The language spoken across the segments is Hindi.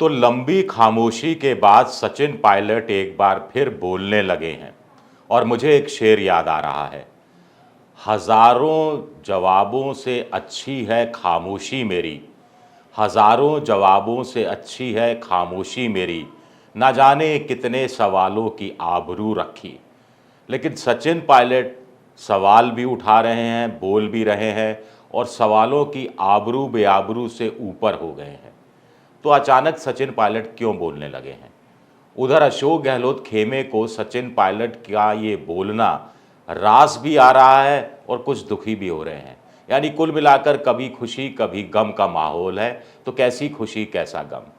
तो लंबी खामोशी के बाद सचिन पायलट एक बार फिर बोलने लगे हैं और मुझे एक शेर याद आ रहा है। हजारों जवाबों से अच्छी है खामोशी मेरी, हजारों जवाबों से अच्छी है खामोशी मेरी, ना जाने कितने सवालों की आबरू रखी। लेकिन सचिन पायलट सवाल भी उठा रहे हैं, बोल भी रहे हैं और सवालों की आबरू बेआबरू से ऊपर हो गए हैं। तो अचानक सचिन पायलट क्यों बोलने लगे हैं? उधर अशोक गहलोत खेमे को सचिन पायलट का ये बोलना रास भी आ रहा है और कुछ दुखी भी हो रहे हैं। यानी कुल मिलाकर कभी खुशी कभी गम का माहौल है। तो कैसी खुशी कैसा गम।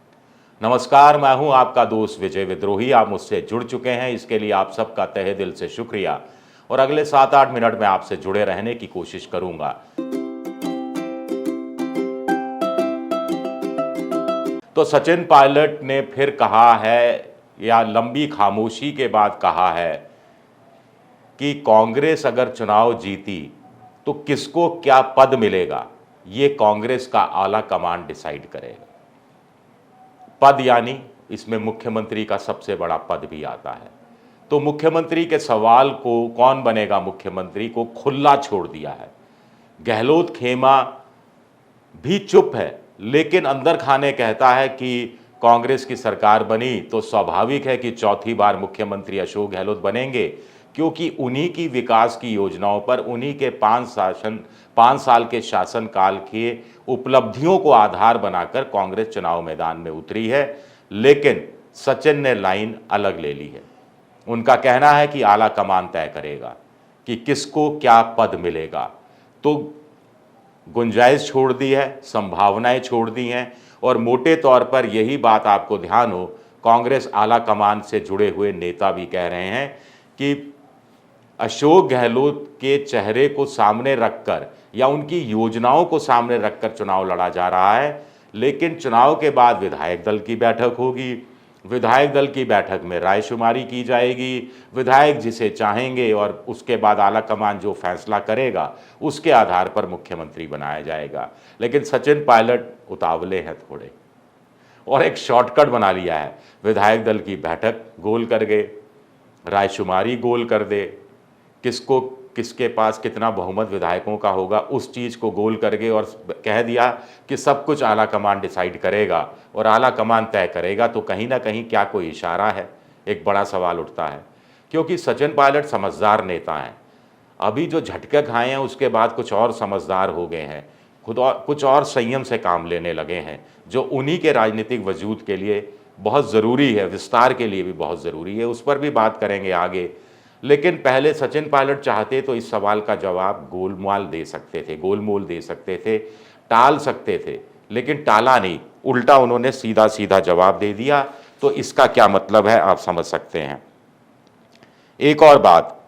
नमस्कार, मैं हूं आपका दोस्त विजय विद्रोही। आप मुझसे जुड़ चुके हैं, इसके लिए आप सबका तहे दिल से शुक्रिया। और अगले 7-8 मिनट में आपसे जुड़े रहने की कोशिश करूंगा। तो सचिन पायलट ने फिर कहा है, या लंबी खामोशी के बाद कहा है, कि कांग्रेस अगर चुनाव जीती तो किसको क्या पद मिलेगा, ये कांग्रेस का आला कमान डिसाइड करेगा। पद यानी इसमें मुख्यमंत्री का सबसे बड़ा पद भी आता है। तो मुख्यमंत्री के सवाल को, कौन बनेगा मुख्यमंत्री, को खुला छोड़ दिया है। गहलोत खेमा भी चुप है, लेकिन अंदर खाने कहता है कि कांग्रेस की सरकार बनी तो स्वाभाविक है कि चौथी बार मुख्यमंत्री अशोक गहलोत बनेंगे, क्योंकि उन्हीं की विकास की योजनाओं पर, उन्हीं के 5 साल के शासनकाल के उपलब्धियों को आधार बनाकर कांग्रेस चुनाव मैदान में उतरी है। लेकिन सचिन ने लाइन अलग ले ली है। उनका कहना है कि आला कमान तय करेगा कि किसको क्या पद मिलेगा। तो गुंजाइश छोड़ दी है, संभावनाएं छोड़ दी हैं। और मोटे तौर पर यही बात आपको ध्यान हो, कांग्रेस आला कमान से जुड़े हुए नेता भी कह रहे हैं कि अशोक गहलोत के चेहरे को सामने रखकर या उनकी योजनाओं को सामने रखकर चुनाव लड़ा जा रहा है। लेकिन चुनाव के बाद विधायक दल की बैठक होगी, विधायक दल की बैठक में रायशुमारी की जाएगी, विधायक जिसे चाहेंगे और उसके बाद आला कमान जो फैसला करेगा उसके आधार पर मुख्यमंत्री बनाया जाएगा। लेकिन सचिन पायलट उतावले हैं थोड़े, और एक शॉर्टकट बना लिया है। विधायक दल की बैठक गोल कर गए, रायशुमारी गोल कर दे, किसको किसके पास कितना बहुमत विधायकों का होगा उस चीज़ को गोल कर गए और कह दिया कि सब कुछ आला कमान डिसाइड करेगा और आला कमान तय करेगा। तो कहीं ना कहीं क्या कोई इशारा है? एक बड़ा सवाल उठता है, क्योंकि सचिन पायलट समझदार नेता हैं। अभी जो झटके खाए हैं उसके बाद कुछ और समझदार हो गए हैं, कुछ और संयम से काम लेने लगे हैं, जो उन्हीं के राजनीतिक वजूद के लिए बहुत ज़रूरी है, विस्तार के लिए भी बहुत ज़रूरी है। उस पर भी बात करेंगे आगे। लेकिन पहले सचिन पायलट चाहते तो इस सवाल का जवाब गोलमाल दे सकते थे, गोलमोल दे सकते थे, टाल सकते थे, लेकिन टाला नहीं, उल्टा उन्होंने सीधा सीधा जवाब दे दिया। तो इसका क्या मतलब है आप समझ सकते हैं। एक और बात,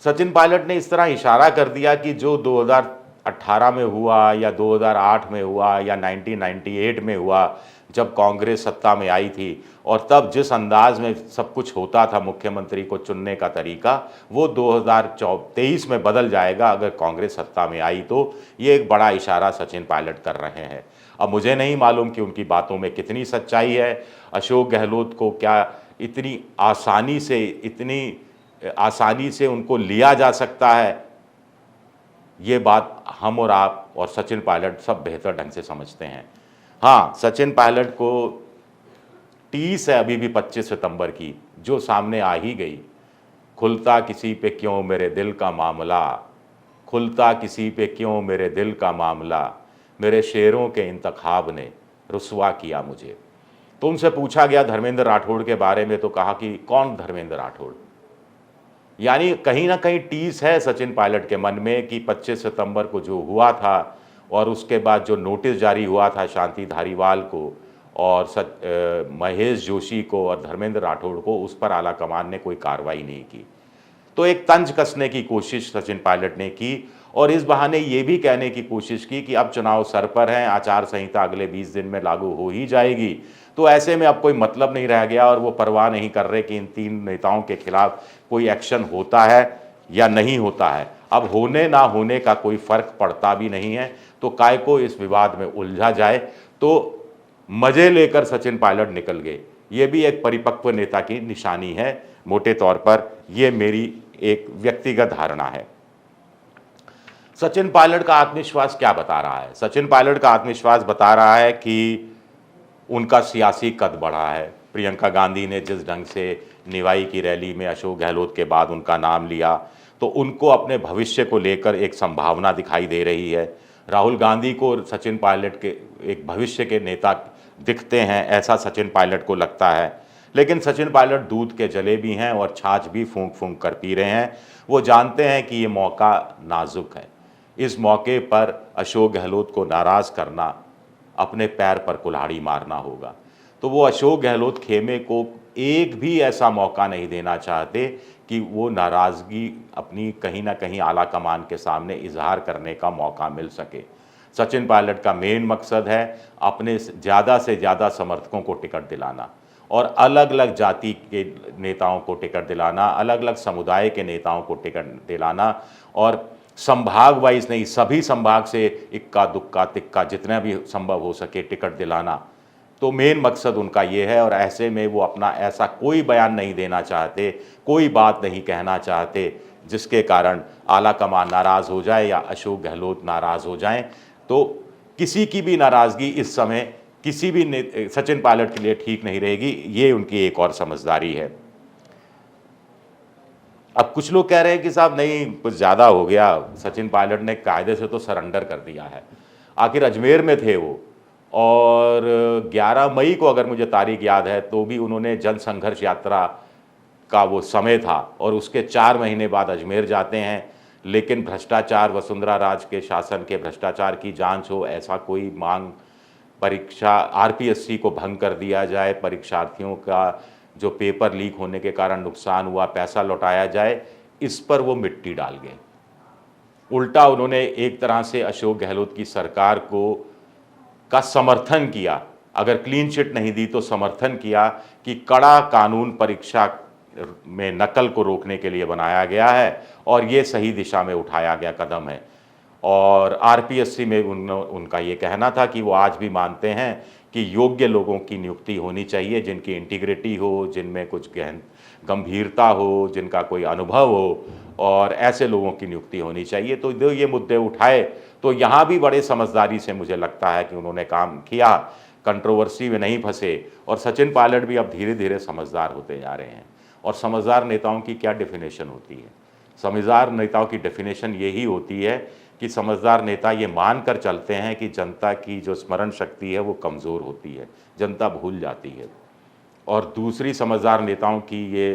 सचिन पायलट ने इस तरह इशारा कर दिया कि जो 2018 में हुआ या 2008 में हुआ या 1998 में हुआ, जब कांग्रेस सत्ता में आई थी, और तब जिस अंदाज में सब कुछ होता था, मुख्यमंत्री को चुनने का तरीका, वो 2023 में बदल जाएगा अगर कांग्रेस सत्ता में आई तो। ये एक बड़ा इशारा सचिन पायलट कर रहे हैं। अब मुझे नहीं मालूम कि उनकी बातों में कितनी सच्चाई है। अशोक गहलोत को क्या इतनी आसानी से उनको लिया जा सकता है? ये बात हम और आप और सचिन पायलट सब बेहतर ढंग से समझते हैं। हाँ, सचिन पायलट को टीस है अभी भी 25 सितंबर की, जो सामने आ ही गई। खुलता किसी पे क्यों मेरे दिल का मामला, खुलता किसी पे क्यों मेरे दिल का मामला, मेरे शेरों के इंतखाब ने रुसवा किया मुझे। तो उनसे पूछा गया धर्मेंद्र राठौड़ के बारे में, तो कहा कि कौन धर्मेंद्र राठौड़। यानी कहीं ना कहीं टीस है सचिन पायलट के मन में कि 25 सितंबर को जो हुआ था और उसके बाद जो नोटिस जारी हुआ था शांति धारीवाल को और महेश जोशी को और धर्मेंद्र राठौड़ को, उस पर आला कमान ने कोई कार्रवाई नहीं की। तो एक तंज कसने की कोशिश सचिन पायलट ने की और इस बहाने ये भी कहने की कोशिश की कि अब चुनाव सर पर हैं, आचार संहिता अगले 20 दिन में लागू हो ही जाएगी। तो ऐसे में अब कोई मतलब नहीं रह गया और वो परवाह नहीं कर रहे कि इन 3 नेताओं के खिलाफ कोई एक्शन होता है या नहीं होता है। अब होने ना होने का कोई फर्क पड़ता भी नहीं है, तो काय को इस विवाद में उलझा जाए। तो मजे लेकर सचिन पायलट निकल गए। ये भी एक परिपक्व नेता की निशानी है। मोटे तौर पर ये मेरी एक व्यक्तिगत धारणा है। सचिन पायलट का आत्मविश्वास क्या बता रहा है? सचिन पायलट का आत्मविश्वास बता रहा है कि उनका सियासी कद बढ़ा है। प्रियंका गांधी ने जिस ढंग से निवाई की रैली में अशोक गहलोत के बाद उनका नाम लिया, तो उनको अपने भविष्य को लेकर एक संभावना दिखाई दे रही है। राहुल गांधी को सचिन पायलट के एक भविष्य के नेता दिखते हैं, ऐसा सचिन पायलट को लगता है। लेकिन सचिन पायलट दूध के जले भी हैं और छाछ भी फूंक फूंक कर पी रहे हैं। वो जानते हैं कि ये मौका नाजुक है। इस मौके पर अशोक गहलोत को नाराज़ करना, अपने पैर पर कुल्हाड़ी मारना होगा। तो वो अशोक गहलोत खेमे को एक भी ऐसा मौका नहीं देना चाहते कि वो नाराज़गी अपनी कहीं ना कहीं आला कमान के सामने इजहार करने का मौका मिल सके। सचिन पायलट का मेन मकसद है अपने ज़्यादा से ज़्यादा समर्थकों को टिकट दिलाना और अलग अलग जाति के नेताओं को टिकट दिलाना, अलग अलग समुदाय के नेताओं को टिकट दिलाना और संभाग वाइज नहीं, सभी संभाग से इक्का दुक्का तिक्का जितना भी संभव हो सके टिकट दिलाना। तो मेन मकसद उनका ये है और ऐसे में वो अपना ऐसा कोई बयान नहीं देना चाहते, कोई बात नहीं कहना चाहते जिसके कारण आला कमान नाराज़ हो जाए या अशोक गहलोत नाराज़ हो जाएं। तो किसी की भी नाराज़गी इस समय किसी भी सचिन पायलट के लिए ठीक नहीं रहेगी। ये उनकी एक और समझदारी है। अब कुछ लोग कह रहे हैं कि साहब नहीं, कुछ ज़्यादा हो गया, सचिन पायलट ने कायदे से तो सरेंडर कर दिया है। आखिर अजमेर में थे वो और 11 मई को अगर मुझे तारीख याद है तो भी उन्होंने जन संघर्ष यात्रा का वो समय था और उसके 4 महीने बाद अजमेर जाते हैं। लेकिन भ्रष्टाचार, वसुंधरा राज के शासन के भ्रष्टाचार की जांच हो, ऐसा कोई मांग, परीक्षा आरपीएससी को भंग कर दिया जाए, परीक्षार्थियों का जो पेपर लीक होने के कारण नुकसान हुआ पैसा लौटाया जाए, इस पर वो मिट्टी डाल गए। उल्टा उन्होंने एक तरह से अशोक गहलोत की सरकार का समर्थन किया। अगर क्लीन चिट नहीं दी तो समर्थन किया कि कड़ा कानून परीक्षा में नकल को रोकने के लिए बनाया गया है और ये सही दिशा में उठाया गया कदम है। और आरपीएससी में उनका ये कहना था कि वो आज भी मानते हैं कि योग्य लोगों की नियुक्ति होनी चाहिए, जिनकी इंटीग्रिटी हो, जिनमें कुछ गंभीरता हो, जिनका कोई अनुभव हो, और ऐसे लोगों की नियुक्ति होनी चाहिए। तो जो ये मुद्दे उठाए तो यहाँ भी बड़े समझदारी से मुझे लगता है कि उन्होंने काम किया, कंट्रोवर्सी में नहीं फंसे। और सचिन पायलट भी अब धीरे धीरे समझदार होते जा रहे हैं। और समझदार नेताओं की क्या डेफिनेशन होती है? समझदार नेताओं की डेफिनेशन यही होती है कि समझदार नेता ये मान कर चलते हैं कि जनता की जो स्मरण शक्ति है वो कमज़ोर होती है, जनता भूल जाती है। और दूसरी समझदार नेताओं की ये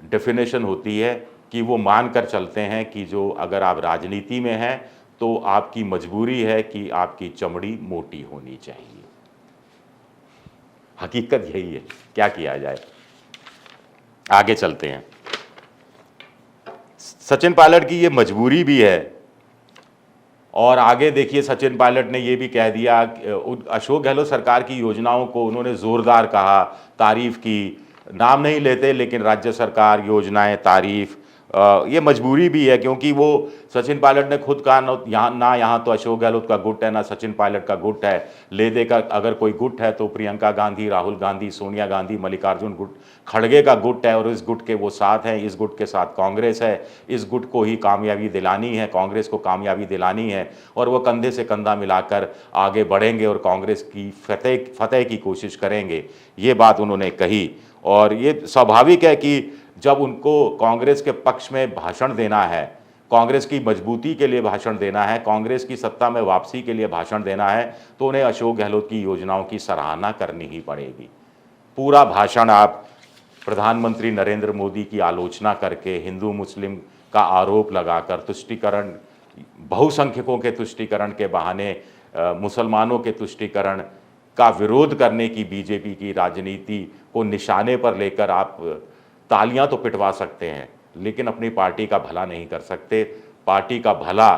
डेफिनेशन होती है कि वो मान कर चलते हैं कि जो अगर आप राजनीति में हैं तो आपकी मजबूरी है कि आपकी चमड़ी मोटी होनी चाहिए। हकीकत यही है, क्या किया जाए। आगे चलते हैं। सचिन पायलट की ये मजबूरी भी है। और आगे देखिए, सचिन पायलट ने ये भी कह दिया, अशोक गहलोत सरकार की योजनाओं को उन्होंने ज़ोरदार कहा, तारीफ़ की, नाम नहीं लेते लेकिन राज्य सरकार योजनाएं तारीफ़। ये मजबूरी भी है क्योंकि वो सचिन पायलट ने खुद कहा ना यहाँ तो अशोक गहलोत का गुट है ना सचिन पायलट का गुट है। ले देकर अगर कोई गुट है तो प्रियंका गांधी, राहुल गांधी, सोनिया गांधी, मल्लिकार्जुन गुट, खड़गे का गुट है और इस गुट के वो साथ हैं। इस गुट के साथ कांग्रेस है। इस गुट को ही कामयाबी दिलानी है, कांग्रेस को कामयाबी दिलानी है और वो कंधे से कंधा मिलाकर आगे बढ़ेंगे और कांग्रेस की फतेह की कोशिश करेंगे। ये बात उन्होंने कही। और ये स्वाभाविक है कि जब उनको कांग्रेस के पक्ष में भाषण देना है, कांग्रेस की मजबूती के लिए भाषण देना है, कांग्रेस की सत्ता में वापसी के लिए भाषण देना है, तो उन्हें अशोक गहलोत की योजनाओं की सराहना करनी ही पड़ेगी। पूरा भाषण आप प्रधानमंत्री नरेंद्र मोदी की आलोचना करके, हिंदू मुस्लिम का आरोप लगाकर, तुष्टीकरण, बहुसंख्यकों के तुष्टीकरण के बहाने मुसलमानों के तुष्टीकरण का विरोध करने की बीजेपी की राजनीति को निशाने पर लेकर आप तालियां तो पिटवा सकते हैं लेकिन अपनी पार्टी का भला नहीं कर सकते। पार्टी का भला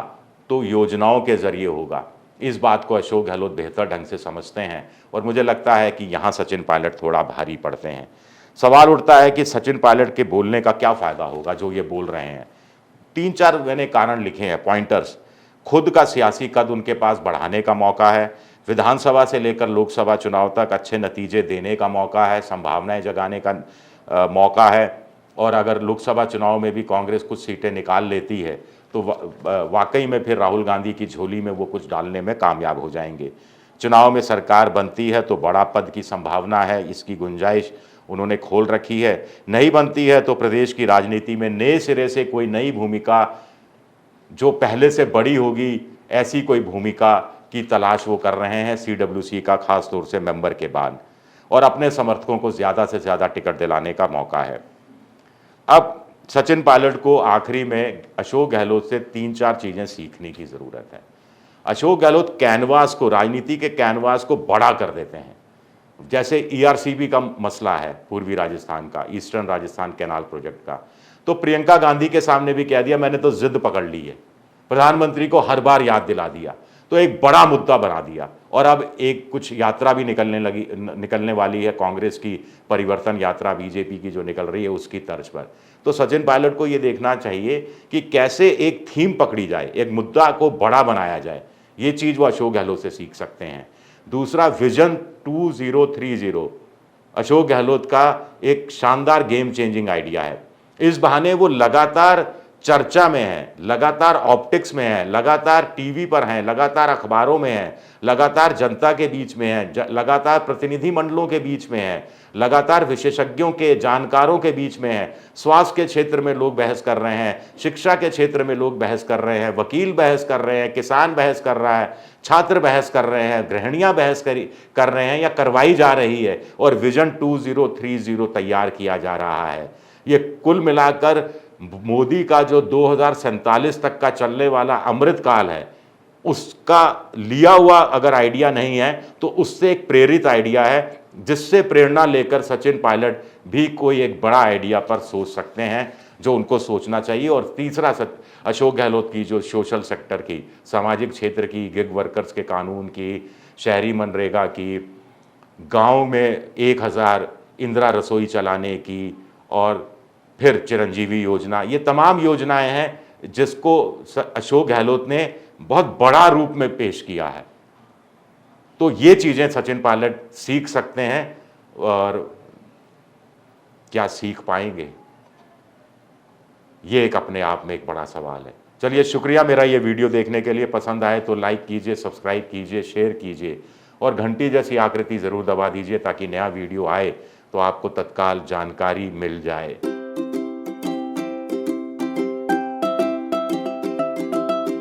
तो योजनाओं के जरिए होगा। इस बात को अशोक गहलोत बेहतर ढंग से समझते हैं और मुझे लगता है कि यहाँ सचिन पायलट थोड़ा भारी पड़ते हैं। सवाल उठता है कि सचिन पायलट के बोलने का क्या फ़ायदा होगा जो ये बोल रहे हैं। 3-4 मैंने कारण लिखे हैं, पॉइंटर्स। खुद का सियासी कद उनके पास बढ़ाने का मौका है, विधानसभा से लेकर लोकसभा चुनाव तक अच्छे नतीजे देने का मौका है, संभावनाएं जगाने का मौका है। और अगर लोकसभा चुनाव में भी कांग्रेस कुछ सीटें निकाल लेती है तो वाकई में फिर राहुल गांधी की झोली में वो कुछ डालने में कामयाब हो जाएंगे। चुनाव में सरकार बनती है तो बड़ा पद की संभावना है, इसकी गुंजाइश उन्होंने खोल रखी है। नहीं बनती है तो प्रदेश की राजनीति में नए सिरे से कोई नई भूमिका जो पहले से बड़ी होगी, ऐसी कोई भूमिका की तलाश वो कर रहे हैं सीडब्ल्यूसी का, खास तौर से मेंबर के बाद, और अपने समर्थकों को ज़्यादा से ज़्यादा टिकट दिलाने का मौका है। अब सचिन पायलट को आखिरी में अशोक गहलोत से 3-4 चीज़ें सीखने की ज़रूरत है। अशोक गहलोत कैनवास को, राजनीति के कैनवास को बड़ा कर देते हैं। जैसे ईआरसीबी का मसला है पूर्वी राजस्थान का, ईस्टर्न राजस्थान कैनाल प्रोजेक्ट का, तो प्रियंका गांधी के सामने भी कह दिया मैंने तो जिद पकड़ ली है, प्रधानमंत्री को हर बार याद दिला दिया, तो एक बड़ा मुद्दा बना दिया। और अब एक कुछ यात्रा भी निकलने वाली है, कांग्रेस की परिवर्तन यात्रा बीजेपी की जो निकल रही है उसकी तर्ज पर। तो सचिन पायलट को ये देखना चाहिए कि कैसे एक थीम पकड़ी जाए, एक मुद्दा को बड़ा बनाया जाए। ये चीज़ वो अशोक गहलोत से सीख सकते हैं। दूसरा, विजन 2030 अशोक गहलोत का एक शानदार गेम चेंजिंग आइडिया है। इस बहाने वो लगातार चर्चा में है, लगातार ऑप्टिक्स में है, लगातार टीवी पर हैं, लगातार अखबारों में है, लगातार जनता के बीच में है, लगातार प्रतिनिधि मंडलों के बीच में है, लगातार विशेषज्ञों के, जानकारों के बीच में है। स्वास्थ्य के क्षेत्र में लोग बहस कर रहे हैं, शिक्षा के क्षेत्र में लोग बहस कर रहे हैं, वकील बहस कर रहे हैं, किसान बहस कर रहा है, छात्र बहस कर रहे हैं, गृहिणियां बहस कर रहे हैं या करवाई जा रही है, और विजन 2030 तैयार किया जा रहा है। ये कुल मिलाकर मोदी का जो 2047 तक का चलने वाला अमृतकाल है, उसका लिया हुआ अगर आइडिया नहीं है तो उससे एक प्रेरित आइडिया है, जिससे प्रेरणा लेकर सचिन पायलट भी कोई एक बड़ा आइडिया पर सोच सकते हैं जो उनको सोचना चाहिए। और तीसरा, अशोक गहलोत की जो सोशल सेक्टर की, सामाजिक क्षेत्र की, गिग वर्कर्स के कानून की, शहरी मनरेगा की, गांव में 1000 इंदिरा रसोई चलाने की, और फिर चिरंजीवी योजना, ये तमाम योजनाएं हैं जिसको अशोक गहलोत ने बहुत बड़ा रूप में पेश किया है। तो ये चीज़ें सचिन पायलट सीख सकते हैं, और क्या सीख पाएंगे, ये एक अपने आप में एक बड़ा सवाल है। चलिए, शुक्रिया मेरा ये वीडियो देखने के लिए। पसंद आए तो लाइक कीजिए, सब्सक्राइब कीजिए, शेयर कीजिए, और घंटी जैसी आकृति ज़रूर दबा दीजिए ताकि नया वीडियो आए तो आपको तत्काल जानकारी मिल जाए।